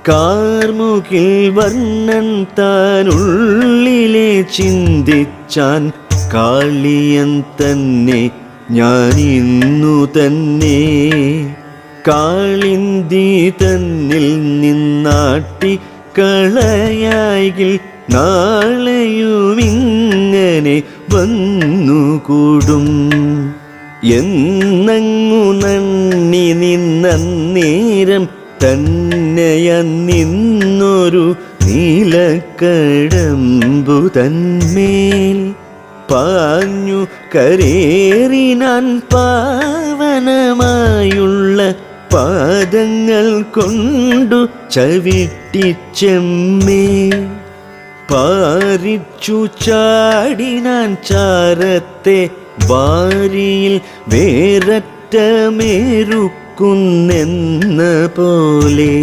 കാർമുകിൽ വർണ്ണൻ താനുള്ളിലെ ചിന്തിച്ചാൻ കാളിയൻ തന്നെ ഞാനിന്നു തന്നെ കാളിന്തി തന്നിൽ നിന്നാട്ടി കളയായിൽ നാളെയുമിങ്ങനെ വന്നുകൂടും എന്നങ്ങു നന്ദി നിന്നേരം തന്നെയന്നിന്നൊരു നീലക്കടമ്പു തന്മേൽ പാഞ്ഞു കരേറിനാൻ പാവനമായുള്ള പാദങ്ങൾ കൊണ്ടു ചവിട്ടിച്ചെമ്മേ പാരിച്ചു ചാടിനാൻ ചാരത്തെ വാരിയിൽ വേരറ്റമേറുക്കുന്നെന്ന പോലെ